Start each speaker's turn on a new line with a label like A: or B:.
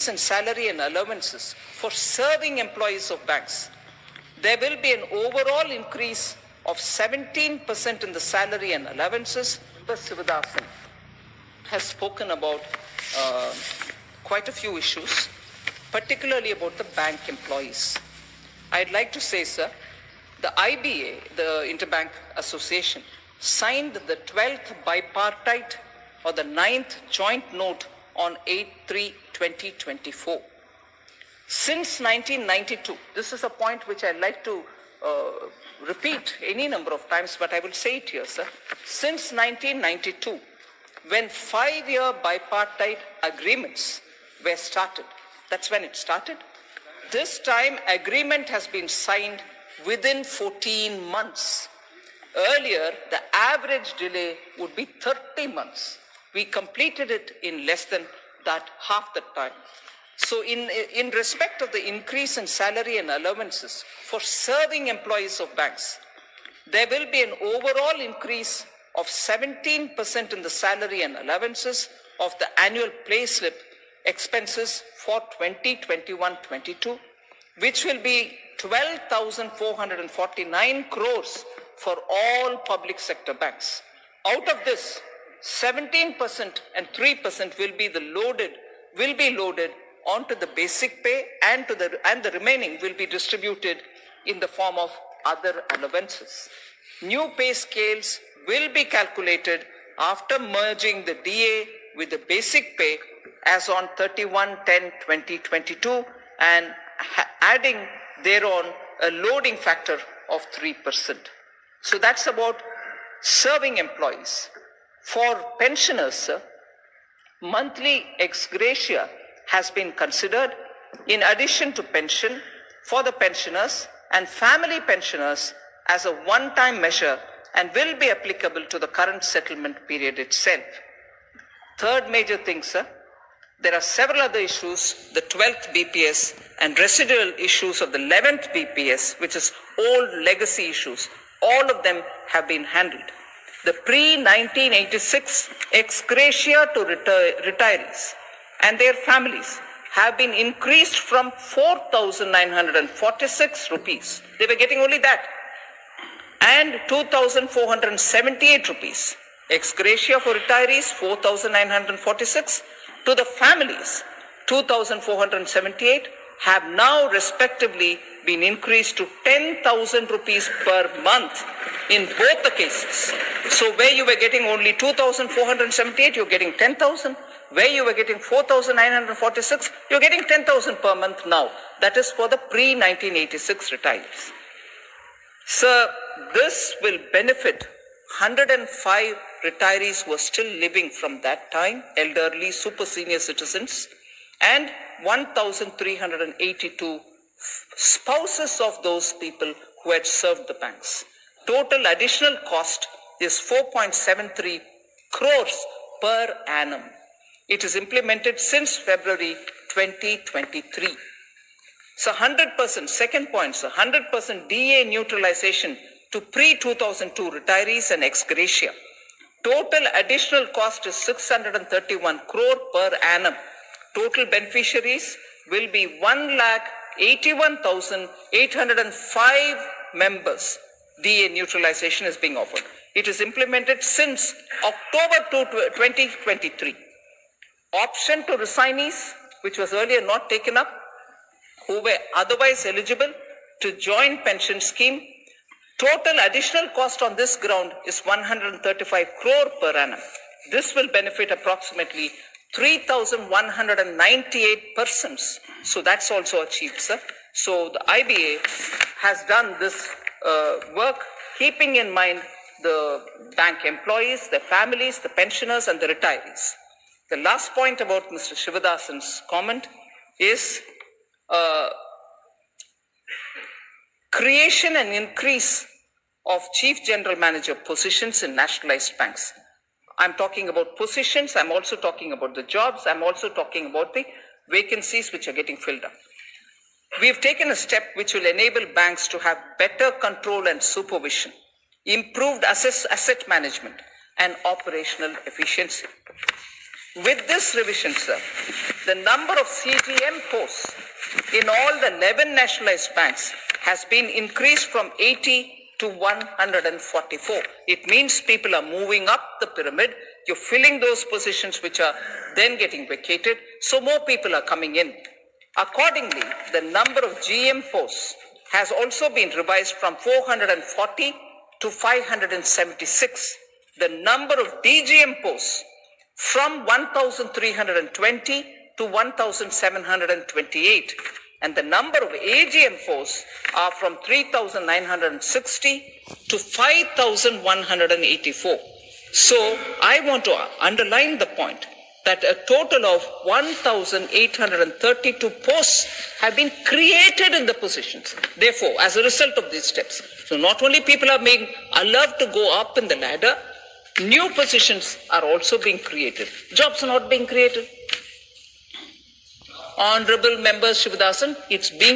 A: and salary and allowances for serving employees of banks. There will be an overall increase of 17% in the salary and allowances. Sivadathan has spoken about quite a few issues, particularly about the bank employees. I'd like to say, sir, the IBA, the Interbank Association, signed the 12th bipartite or the 9th joint note on 8/3/2024. Since 1992, this is a point which I'd like to repeat any number of times, but I will say it here, sir. Since 1992, when 5-year bipartite agreements were started, that's when it started. This time, agreement has been signed within 14 months. Earlier, the average delay would be 30 months. We completed it in less than that, half the time. So in respect of the increase in salary and allowances for serving employees of banks, there will be an overall increase of 17% in the salary and allowances of the annual payslip expenses for 2021-22, which will be 12,449 crores for all public sector banks. Out of this, 17% and 3% will be loaded onto the basic pay, and the remaining will be distributed in the form of other allowances. New pay scales will be calculated after merging the DA with the basic pay as on 31/10/2022 and adding thereon a loading factor of 3%. So that's about serving employees. For pensioners, sir, monthly ex gratia has been considered in addition to pension for the pensioners and family pensioners as a one-time measure and will be applicable to the current settlement period itself. Third major thing, sir, there are several other issues, the 12th BPS and residual issues of the 11th BPS, which is old legacy issues. All of them have been handled. The pre-1986 ex gratia to retirees and their families have been increased from 4,946 rupees. They were getting only that. And 2,478 rupees. Ex gratia for retirees, 4,946. To the families, 2,478 have now respectively been increased to 10,000 rupees per month in both the cases. So where you were getting only 2,478, you're getting 10,000. Where you were getting 4,946, you're getting 10,000 per month now. That is for the pre-1986 retirees. Sir, this will benefit 105 retirees who are still living from that time, elderly, super senior citizens, and 1,382 spouses of those people who had served the banks. Total additional cost is 4.73 crores per annum. It is implemented since February 2023. So 100%, second point, so 100% DA neutralization to pre-2002 retirees and ex gratia. Total additional cost is 631 crore per annum. Total beneficiaries will be 1,81,805 members. DA neutralization is being offered. It is implemented since October 2023. Option to resignees, which was earlier not taken up, who were otherwise eligible to join pension scheme. Total additional cost on this ground is 135 crore per annum. This will benefit approximately 3,198 persons. So that's also achieved, sir. So the IBA has done this work, keeping in mind the bank employees, the families, the pensioners, and the retirees. The last point about Mr. Sivadathan's comment is creation and increase of chief general manager positions in nationalized banks. I'm talking about positions, I'm also talking about the jobs, I'm also talking about the vacancies which are getting filled up. We've taken a step which will enable banks to have better control and supervision, improved asset management, and operational efficiency. With this revision, sir, the number of CGM posts in all the 11 nationalized banks has been increased from 80 to 144. It means people are moving up the pyramid. You're filling those positions which are then getting vacated. So more people are coming in. Accordingly, the number of GM posts has also been revised from 440 to 576. The number of DGM posts from 1,320 to 1,728. And the number of AGM posts are from 3,960 to 5,184. So I want to underline the point that a total of 1,832 posts have been created in the positions. Therefore, as a result of these steps, so not only people are being allowed to go up in the ladder, new positions are also being created. Jobs are not being created. Honorable Member Shivadathan, it's being